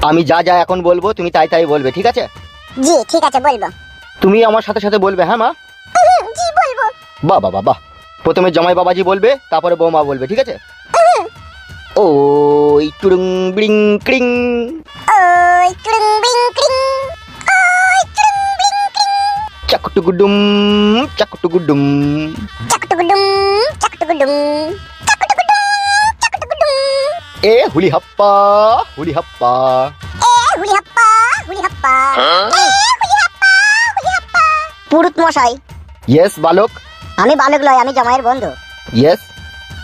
আমি যা যা এখন বলবো তুমি তাই তাই বলবে, ঠিক আছে? জি ঠিক আছে বলবো। তুমি আমার সাথে সাথে বলবে, হ্যাঁ মা? জি বলবো। বাহ বাহ বাহ বাহ। প্রথমে জামাই বাবাজি বলবে, তারপরে বৌমা বলবে, ঠিক আছে? ওই টুরুং ব্রিং ক্রিং। ওই ক্লিং বিং ক্লিং, ওই ক্লিং বিং ক্লিং, চাকুটুকুডুম চাকুটুকুডুম। চাকটুকুডুম চাকটুকুডুম, চাকটুকুডুম চাকটুকুডুম। এ হুলি হাপ্পা হুলি হাপ্পা। এ হুলি হাপ্পা হুলি হাপ্পা, এ হুলি হাপ্পা হুলি হাপ্পা। পুরুত মশাই, ইয়েস বালক। আমি বালক লয়, আমি জামাইয়ের বন্ধু। ইয়েস।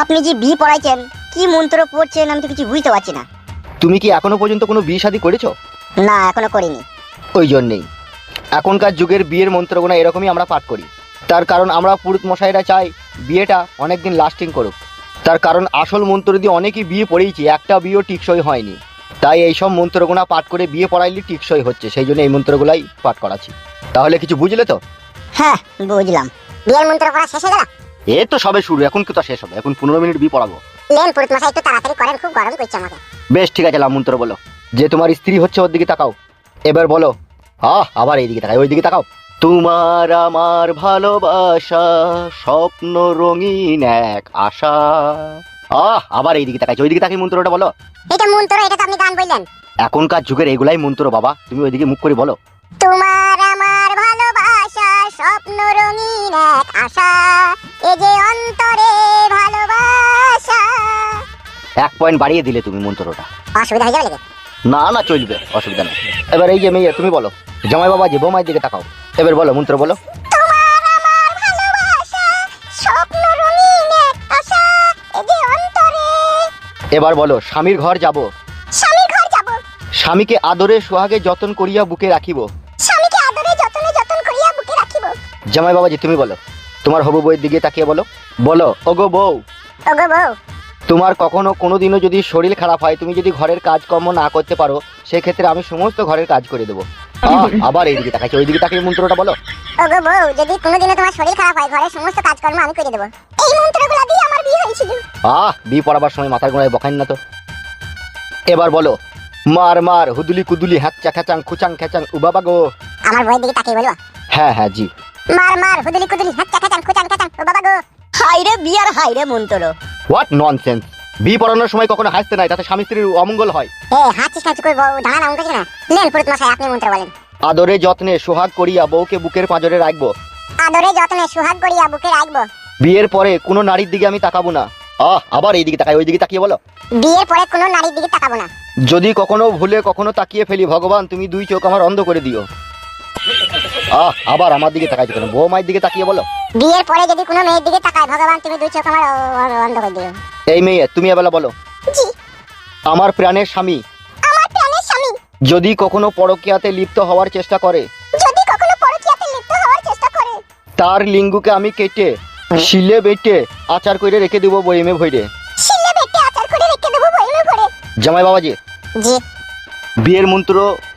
আপনি যে বি পড়াইছেন, কি মন্ত্র পড়ছেন আমি তো কিছু বুঝতে পারছি না। তুমি কি এখনো পর্যন্ত কোনো বিয়ে শাদী করেছো? না এখনো করিনি। ওই জন্যেই এখনকার যুগের বিয়ের মন্ত্রগুলো এরকমই আমরা পাঠ করি। তার কারণ আমরা পুরুত মশাইরা চাই বিয়েটা অনেকদিন লাস্টিং করুক। তার কারণ আসল মন্ত্র দিয়ে অনেকেই বিয়ে পড়েইছি, একটা বিয়েও টিকসই হয়নি। তাই এইসব মন্ত্রগুলো পাঠ করে বিয়ে পড়াইলে টিকসই হচ্ছে, সেই জন্য এই মন্ত্রগুলাই পাঠ করাচ্ছি। তাহলে কিছু বুঝলে তো? হ্যাঁ বুঝলাম। বিয়ের মন্ত্র পড়া শেষ হয়ে গেল? এ তো সবে শুরু, এখন কি তো শেষ হবে? এখন 15 মিনিট বিয়ে পড়াবো। লেন পুরুত মশাই একটু তাড়াতাড়ি করেন, খুব গরম করছে আমাকে। বেশ ঠিক আছে, লাম মন্ত্র বলো। যে তোমার স্ত্রী হচ্ছে ওর দিকে তাকাও, এবার বলো। আবার এইদিকে তাকাও, ওই দিকে তাকাও। তোমার আমার ভালোবাসা স্বপ্ন রঙিন এক আশা। আবার এইদিকে তাকাইছো, ওইদিকে তাকিয়ে মন্ত্রটা বলো। এটা মন্ত্র, এটা তো আপনি গান বললেন। এখনকার যুগের এগুলাই মন্ত্র বাবা, তুমি ওইদিকে মুখ করে বলো। তোমার আমার ভালোবাসা স্বপ্ন রঙিন এক আশা, এ যে অন্তরে ভালোবাসা। 1 পয়েন্ট বাড়িয়ে দিলে তুমি মন্ত্রটা। অসুবিধা হয়ে যাবে নাকি? না না চলবে, অসুবিধা নেই। এবার এই যে মেয়ে তুমি বলো, জামাই বাবা যে বৌমার দিকে তাকাও, এবার বলো মন্ত্র বলো। তোমার আমার ভালোবাসা স্বপ্ন রঙিন এক আশা, এ যে অন্তরে। এবার বলো স্বামীর ঘর যাব, স্বামীর ঘর যাব, স্বামীকে আদরে সোহাগে যতন করিয়া বুকে রাখিব। স্বামীকে আদরে যতনে যতন করিয়া বুকে রাখিব। জামাই বাবাজি তুমি বলো, তোমার হবু বউয়ের দিকে তাকিয়ে বলো। বলো ওগো বউ, ওগো বউ, তোমার কখনো কোনোদিনও যদি শরীর খারাপ হয়, তুমি যদি ঘরের কাজকর্ম না করতে পারো, সেক্ষেত্রে আমি সমস্ত ঘরের কাজ করে দেবো। আবার এইদিকে তাকাইছো, ওইদিকে তাকিয়ে মন্ত্রটা বলো। ওগো বউ, যদি কোনোদিনও তোমার শরীর খারাপ হয়, ঘরের সমস্ত কাজকর্ম আমি করে দেব। এই মন্ত্রগুলো দিয়ে আমার বিয়ে হয়েছিল। বিয়ে পড়াবার সময় মাথার গোড়ায় বকাইন না তো। এবার বলো মার মার হুদুলি কুদুলি হ্যাচ্চা খ্যাচাং খুচাং খ্যাচাং উ বাবা গো। আমার বউয়ের দিকে তাকিয়ে বলবা। হ্যাঁ হ্যাঁ জি। মার মার হুদুলি কুদুলি হাচ্চা খাচাং খুচাং খাচাং ও বাবা গো। হাইরে বিয়ার হাইরে মন্ত্র। What nonsense! বিয়ে পড়ানোর সময় কখনো হাসতে নাই, তাতে স্বামী স্ত্রীর অমঙ্গল হয়। এ হাঁচিস কাঁচি করে বউ ঢানা না উঠেছে না। লেন পুরুত মশাই আপনি মন্ত্র বলেন। আদরে যত্নে সোহাগ করিয়া বউকে বুকের পাঁজরে রাখবো। আদরে যত্নে সুহাগ করিয়া বুকে রাখবো। বিয়ের পরে কোনো নারীর দিকে আমি তাকাবো না। আবার এইদিকে তাকাই, ওইদিকে তাকিয়ে বলো। বিয়ের পরে কোনো নারীর দিকে তাকাবো না। যদি কখনো ভুলে কখনো তাকিয়ে ফেলি, ভগবান তুমি 2 চোখ আমার অন্ধ করে দিও। আবার আমার দিকে তাকাইছো কেন? বৌমায়ের দিকে তাকিয়ে বলো। বিয়ের পরে যদি কোনো মেয়ের দিকে তাকায়, ভগবান তুমি 2 চোখ আমার অন্ধ করে দিও। এই মেয়ে তুমি এবেলা বলো। জি। আমার প্রাণের স্বামী আমার প্রাণের স্বামী যদি কখনো পরকীয়াতে লিপ্ত হওয়ার চেষ্টা করে, যদি কখনো পরকীয়াতে লিপ্ত হওয়ার চেষ্টা করে, তার লিঙ্গকে আমি কেটে শিলে বেটে আচার করে রেখে দেবো বইমে ভইরে। শিলে বেটে আচার করে রেখে দেবো বইমে ভরে। জামাই বাবাজি, জি। বিয়ের মন্ত্র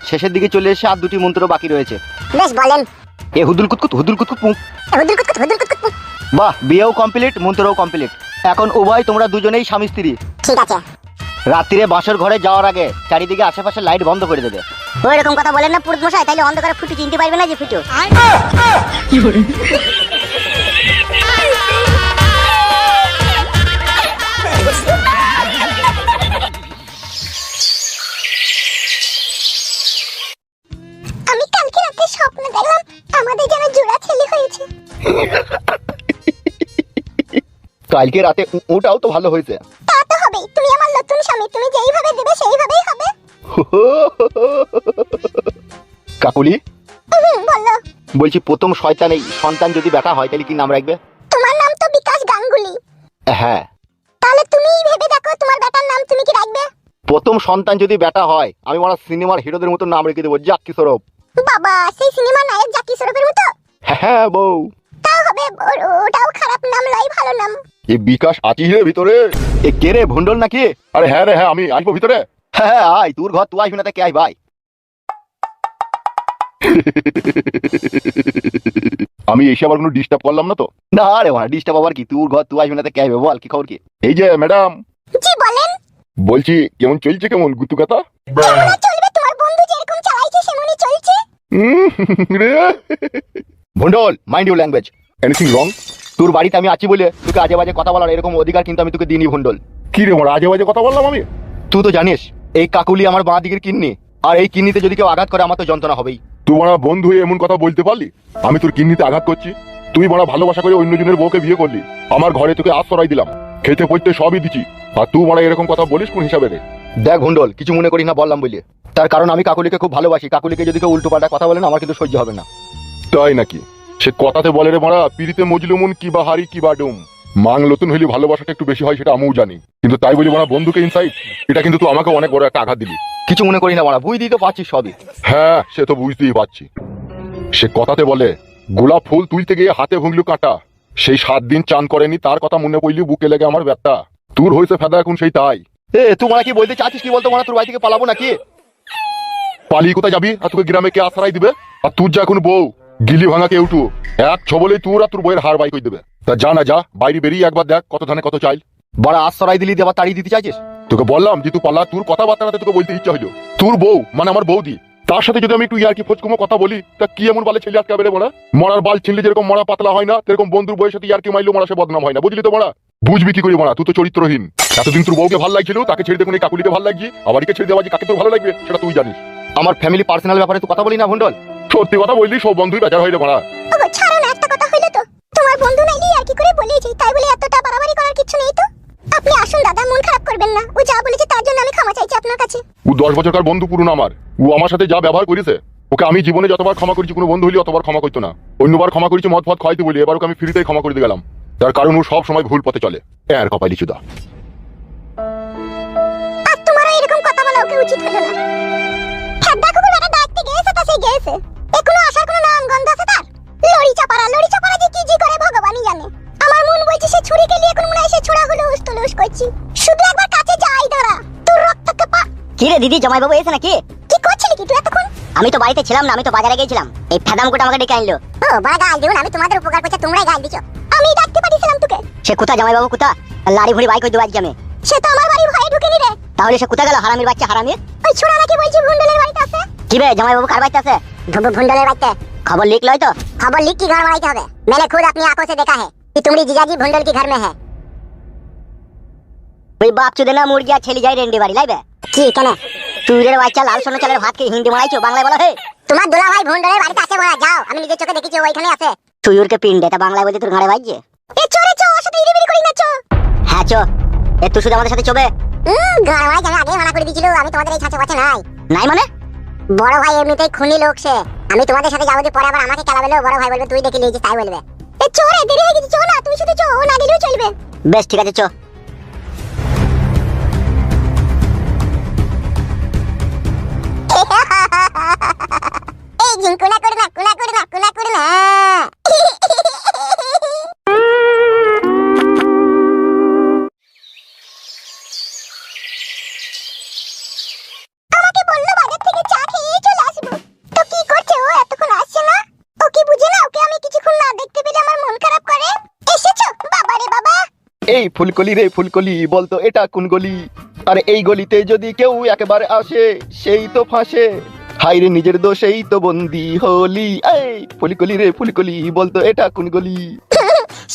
শেষের দিকে চলে এসে আর 2টি মন্ত্র বাকি রয়েছে। বেশ বলেন। এ হুদুল কুতকুত পুঁ। হুদুল কুতকুত হুদুল কুতকুত। বাহ, বিয়েও কমপ্লিট, মন্ত্রও কমপ্লিট। এখন উভয় তোমরা দুজনেই স্বামী স্ত্রী। ঠিক আছে। রাত্রিরে বাসর ঘরে যাওয়ার আগে চারিদিকে আশেপাশে লাইট বন্ধ করে দেবে। ওই রকম কথা বলেন না পুরুত মশাই, তাইলে অন্ধকারে ফুটু চিনতে পারবে না যে ফুটু। আমি কালকে রাতে স্বপ্ন দেখলাম আমাদের যেন জোড়া ছেলে হয়েছে। কালকে রাতে ওটাও তো ভালো হয়েছে। তা তো হবেই, তুমি আমার নতুন স্বামী, তুমি যেইভাবে দেবে সেইভাবেই হবে। কাকুলি বলো। বলছি, প্রথম শয়তান এই সন্তান যদি বেটা হয় তাহলে কি নাম রাখবে? তোমার নাম তো বিকাশ গাঙ্গুলি। হ্যাঁ। তাহলে তুমিই ভেবে দেখো তোমার বেটার নাম তুমি কি রাখবে। প্রথম সন্তান যদি বেটা হয়, আমি আমার সিনেমার হিরোদের মতো নাম রেখে দেবো, জাক্কি সরব। বাবা, সেই সিনেমা নায়ক জাকি শ্রফের মতো? হ্যাঁ বউ। তাও হবে, ওটাও খারাপ নাম লয়, ভালো নাম। এ বিকাশ আছিস রে ভিতরে? এ কে রে, ভন্ডল নাকি? আরে হ্যাঁ রে, হ্যাঁ আমি আসবো ভিতরে। হ্যাঁ আয়, তোর ঘর তুই আসবি না, কে আয় ভাই। আমি এসে আবার কোনো ডিস্টার্ব করলাম না তো? না রে ভাই, ডিস্টার্ব আবার কি? তোর ঘর তুই আসবি না, কে আইবে বল, কি খবর কি? এই যে ম্যাডাম, জি বলেন। বলছি কেমন চলছে কেমন গুতু কথা? কেমন আর চলবে, তোমার বন্ধু যেরকম চালাইছে সেমনই চলছে। রে ভন্ডল, mind your language. Anything wrong? তোর বাড়িতে আমি আছি বলে তোকে আজে বাজে কথা বলার এরকম অধিকার কিন্তু আমি তোকে দিইনি ভন্ডল। কি রে মারা আজে বাজে কথা বললাম আমি? তুই তো জানিস এই কাকুলি আমার বাঁ দিকের কিন্নি, আর এই কিন্নিতে যদি কেউ আঘাত করে আমার তো যন্ত্রণা হবেই। তুই মারা বন্ধু হয়ে এমন কথা বলতে পারলি? আমি তোর কিডনিতে আঘাত করছি? তুই মারা ভালোবাসা করে অন্যজনের বউকে বিয়ে করলি, আমার ঘরে তোকে আশ্রয় দিলাম, খেতে পড়তে সবই দিচ্ছি, আর তুই মারা এরকম কথা বলিস কোন হিসাবে রে? দেখ ভন্ডল, কিছু মনে করিস না বললাম বলে, তার কারণ আমি কাকুলিকে খুব ভালোবাসি। কাকুলিকে যদি কেউ উল্টো পাল্টা কথা বলে না আমার কিন্তু সহ্য হবে না। তাই নাকি? সে কথাতে বলে রে মারা, পিড়িতে মজলুমুন কি বা হারি কি বা ডুম। মাং নতুন হইলে ভালোবাসাটা একটু বেশি হয় সেটা আমিও জানি, কিন্তু তাই বলি মারা বন্ধুকে ইনসাইড, এটা কিন্তু তুই আমাকে অনেক বড় একটা আঘাত দিলি। কিছু মনে করি না মারা, বুঝতেই তো পারছিস সবই। হ্যাঁ সে তো বুঝতেই পারছি। সে কথাতে বলে গোলাপ ফুল তুলতে গিয়ে হাতে ভুংলু কাঁটা, সেই 7 দিন চান করেনি তার কথা মনে পড়লি বুকে লেগে আমার ব্যথা। তোর হয়েছে ফেদা এখন সেই তাই। তোমরা কি বলতে চাচ্ছিস? কি বলতো মারা, তোর বাড়ি থেকে পালাবো নাকি? পালিয়ে কোথায় যাবি? আর তোকে গ্রামে কে আশ্রয় দিবে? আর তোর যা এখন বউ গিলি ভাঙা কে উঠু, এক ছবলেই তোর আর তোর বইয়ের হার বাই করে দেবে। তা যা না যা, বাইরে বেরিয়ে একবার দেখ কত ধানে কত চাইল। বড় আশ্রয় দিলি দিয়ে আবার তাড়িয়ে দিতে চাইছিস? তোকে বললাম যে তুই পালা, তোর কথাবার্তা তোকে বলতে ইচ্ছা হইলো। তোর বউ মানে আমার বৌদি, তার সাথে যদি আমি একটু ইয়ার কি ফোচকুমো কথা বলি, তা কি এমন বালে ছেলে আটকা বেড়ে বড়া? মরার বাল ছিনলে যেরকম মরা পাতলা হয় না, সেরকম বন্ধুর বউয়ের সাথে ইয়ার কি মাইলো মরা সে বদনাম হয় না, বুঝলি তো বড়া? বুঝবি কি করি বড়া, তুই তো চরিত্রহীন। এতদিন তোর বউকে ভালো লাগছিল, তাকে ছেড়ে দেখুন এই কাকুলিকে ভালো লাগছে, আবার একে ছেড়ে দেওয়া যে কাকে তোর ভালো লাগবে সেটা তুই জানিস। আমার ফ্যামিলি পার্সোনাল ব্যাপারে তুই কথা বলি না ভন্ডল। সত্যি কথা বললি সব বন্ধুই বেজার হয়ে রে বড়া। ওগো ছাড়ো না, একটা কথা হইলো তো, তোমার বন্ধু নাইলি আর কি করে বলেছি, তাই বলে এতটা বাড়াবাড়ি করার কিছু নেই তো। আপনি আসুন দাদা, মন খারাপ করবেন না, ও যা বলেছে তার জন্য আমি ক্ষমা চাইছি আপনার কাছে। ও 10 বছরকার বন্ধু পুরনো আমার, ও আমার সাথে যা ব্যবহার করেছে, ওকে আমি জীবনে যতবার ক্ষমা করেছি কোনো বন্ধু হলে অতবার ক্ষমা করতো না। অন্যবার ক্ষমা করেছি মদ ফদ খাইতে বলি, এবার ওকে আমি ফ্রিতেই ক্ষমা করে দিয়ে গেলাম, তার কারণ ও সব সময় ভুল পথে চলে। এর কপালি চুদা। আর তোমারও এরকম কথা বলা ওকে উচিত হলো না। হ্যাঁ দেখো বেটা, ডাকতে গেছে তা সে গেছে, এখনো আসার কোনো নাম গন্ধ আছে তার? লড়ি চাপারা যে কি জি করে ভগবানই জানে। আমার মন বলছে সে ছুরিকে নিয়ে এখন মনে হয় সে ছুড়া হলো উস্তলুস করছি। শুধু একবার কাছে যাই দাঁড়া, তোর রক্তকে পা। কি রে দিদি, জামাই বাবু এসে নাকি? কি করছিলি কি তুই এতক্ষণ? আমি তো বাড়িতে ছিলাম না, আমি তো বাজারে গিয়েছিলাম। এই ফেদামকুটা আমাকে ডেকে আনলো। ও বড় গাল দিও না, আমি তোমাদের উপকার করছি তোমরাই গাল দিছো। আমি ডাকতে পাঠিয়েছিলাম তোকে। সে কোথা জামাই বাবু কোথা? লাড়ি ভুড়ি বাইক ওই দুয়ার জামে। সে তো আমার বাড়ি ভয়ে ঢুকেনি রে। তাহলে সে কোথা গেল হারামির বাচ্চা হারামির? ওই ছোড়া নাকি বলছি ভুন্ডলের বাড়িতে আছে। কি বে জামাই বাবু কার বাড়িতে আছে? ভুন্ডলের বাড়িতে। খবর লিখ লয় তো? खबर लिख की घर वाले क्या है? मैंने खुद अपनी आंखों से देखा है कि तुम्हारी जीजाजी भुंडल के घर में है। ওই বাপ চুদে না মুরগি আর ছেলে যাই রেন্ডি বাড়ি লাইবে কি কেন? তুই রে বাচ্চা লাল সোনা চালের ভাত খেয়ে হিন্দি মারাইছো, বাংলায় বলো হে? তোমার দুলা ভাই ভুন্ডলের বাড়িতে আছে বলা, যাও, আমি নিজের চোখে দেখেছি ওইখানে আছে। তুইউরকে পিন্ডে তা বাংলায় বলতে তোর ঘাড়ে বাজছে। এ চোরে চো, ওর সাথে ইরিবিরি করি না চো। হ্যাঁ চো, এ তুই শুধু আমাদের সাথে চবে? ঘর ভাই জানা আগে মানা করে দিয়েছিল, আমি তোমাদের এই ছাঁচে পথে নাই। নাই মানে? বড় ভাই এমনিতেই খুনি লোক সে, আমি তোমাদের সাথে যাবো যে পরে আবার আমাকে খেলা বলবে, বড় ভাই বলবে তুই দেখে নিয়েছিস তাই বলবে। এ চোরে দেরি হয়ে গেছে, চো না, তুমি শুধু চো, ও না গেলেও চলবে। বেশ ঠিক আছে চো। এই জিন কুনা করে না, কুনা করে না, কুনা করে না। আমাকে বললো বাজার থেকে চা খেয়ে চলে আসবো, তো কি করছে ও এতক্ষণ আসছে না? ও কি বুঝে না ওকে আমি কিছুক্ষণ না দেখতে পেলে আমার মন খারাপ করে? এসেছো বাবা রে বাবা। এই ফুলকলি রে ফুলকলি, বলতো এটা কোন গলি? আরে এই গলিতে যদি কেউ একেবারে আসে সেই তো ফাঁসে, হাই রে নিজের দোষেই তো বন্দি হলি। এই ফুলকলি রে ফুলকলি, বলতো এটা কোন গলি?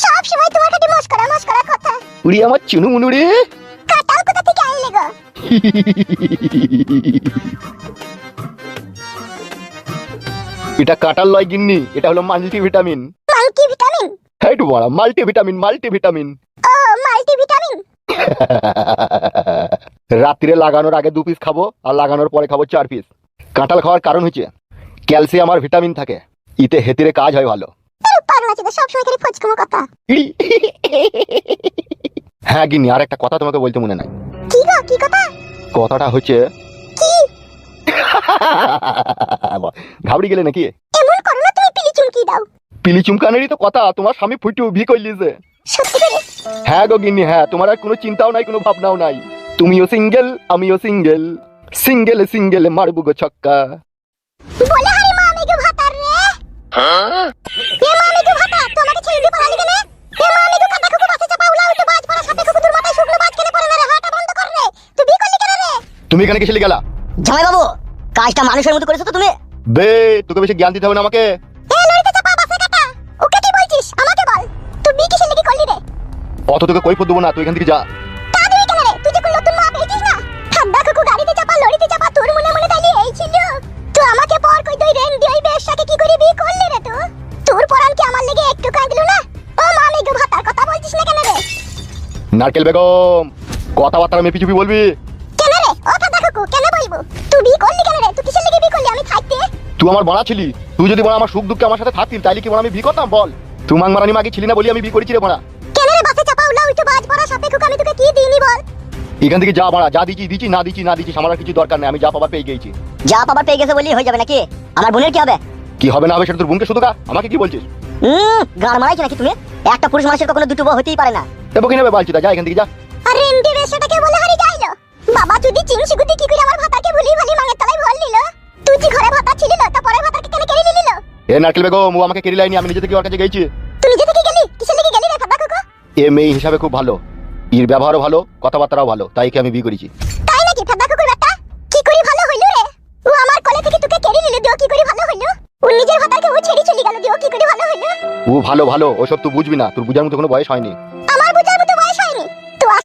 সব সময় তোমার কাছে মস্করা কথা। উড়ি আমার চুনু মুনু রে। কাটাল কোথা থেকে আনলে গো? এটা কাটার লয় গিন্নি, এটা হলো মাল্টিভিটামিন। মাল্টিভিটামিন? হ্যাঁ একটু বড় মাল্টিভিটামিন, মাল্টিভিটামিন। ও মাল্টিভিটামিন। রাত্রিরে লাগানোর আগে 2 পিস খাবো আর লাগানোর পরে খাবো 4 পিস। কাঁঠাল খাওয়ার কারণ হচ্ছে ক্যালসিয়াম আর ভিটামিন থাকে, ইতে হেতিরে কাজ হয় ভালো। পাগল আছে সব সময় খালি ফচকুমো কথা। হ্যাঁ গিন্নি, আর একটা কথা তোমাকে বলতে মনে নাই। কি গো, কি কথা? কথাটা হচ্ছে কি? ঘাবড়ি গেলে নাকি? এমন করো না, তুমি পিলি চুমকি দাও। পিলি চুমকানেরই তো কথা, তোমার স্বামী ফুটু ভি করলিছে। সত্যি করে? হ্যাঁ গো গিন্নি হ্যাঁ, তোমার আর কোনো চিন্তাও নাই, কোনো ভাবনাও নাই। তুমিও সিঙ্গেল আমিও সিঙ্গেল, সিঙ্গেল সিঙ্গেল মারবো গো ছক্কা। বলে হারি মা আমি গো ভাতার রে। এ মা আমি গো ভাতা, তোমাকে ছেড়ে দিয়ে পালালি কেন? এ মা আমি গো কাটা কুকুর আছে চাপা উলা উল্টো বাজ পড়া সাপে কুকুর মাথায় শুকনো বাজ কেন পড়ে না রে? হাঁটা বন্ধ কর রে, তুই তুমি এখানে কিসে গেলা? জামাই বাবু, কাজটা মানুষের মতো করেছো তো তুমি? বে, তোকে বেশি জ্ঞান দিতে হবে না আমাকে। এ লড়িতে চাপা বাসে কাটা, ওকে কি বলছিস আমাকে বল, তুই বি কিসের লাগি করলি রে? অত তোকে কৈফত দেবো না, তুই এখান থেকে যা। তা দিবি কেন রে? তুই যে কোন নতুন মা পেয়েছিস না? ঠান্ডা কাকু গাড়িতে চাপা লড়িতে চাপা তোর মনে মনে তাইলে এই ছিল। তুই আমাকে পর কই দই রেন দিই বেশাকে কি করে বি করলি রে তুই? তোর পরান কি আমার লাগি একটু কাঁদলো না? ও মা মেঘ ভাতার কথা বলছিস না কেন রে? নারকেল বেগম, কথাবার্তা মেপি চুপি বলবি। কেন রে? ও ঠান্ডা কাকু কেন বলবো? তুই বি করলি কেন রে? তুই কিসের লাগি বি করলি আমি থাকতে? তুই আমার বাড়া ছিলি, তুই যদি বড় আমার সুখ দুঃখে আমার সাথে থাকতিস তাইলে কি বড় আমি বি করতাম বল? তুই মাং মারানি মাগি ছিলি না বলি আমি বি করেছি রে বড়া। কেন রে বাসে চাপা উলা উঠে বাজ পড়া সাপে কুক আমি তোকে কি দিইনি বল? এখান থেকে যা বড়া, যা দিছি দিছি, না দিছি না দিছি, আমার আর কিছু দরকার নেই, আমি যা পাবার পেয়ে গেছি। যা পাবার পেয়ে গেছে বলি হয়ে যাবে নাকি? আমার বোনের কি হবে? কি হবে না হবে সেটা তোর বোনকে শুধু কা, আমাকে কি বলছিস? গান মারাইছো নাকি তুমি? একটা পুরুষ মানুষের কখনো দুটো বউ হতেই পারে না। দেবো কি নেবে বলছি, যা এখান থেকে যা। আরে এন্ডি বেশটাকে বলে হারি যাইলো। বাবা যদি চিংসি গুটি কি করে আমার ভাতাকে ভুলি ভালি মাঙের তলায় ভল নিল? তুই যে ঘরে ভাতা ছিলিল তা পরে ভাতাকে কেন কেড়ে নিলিল? এ নারকেল বেগম, ও আমাকে কেড়ে লাইনি, আমি নিজে থেকে ওর কাছে গেছি। তুই নিজে থেকে গেলি? কিসের লাগি গেলি রে ফাদা কাকু? এ মেয়ে হিসাবে খুব ভালো, এর ব্যবহারও ভালো, কথাবার্তাও ভালো, তাই কি আমি বি করেছি। তাই নাকি ফাদা কাকুর বেটা? কি করে ভালো হইল রে? ও আমার কোলে থেকে তোকে কেড়ে নিল, দিও কি করে ভালো হইল? ও নিজের ভাতাকে ও ছেড়ে চলে গেল, দিও কি করে ভালো হইল? ও ভালো ভালো, ওসব তুই বুঝবি না, তোর বুঝার মতো কোনো বয়স হয়নি।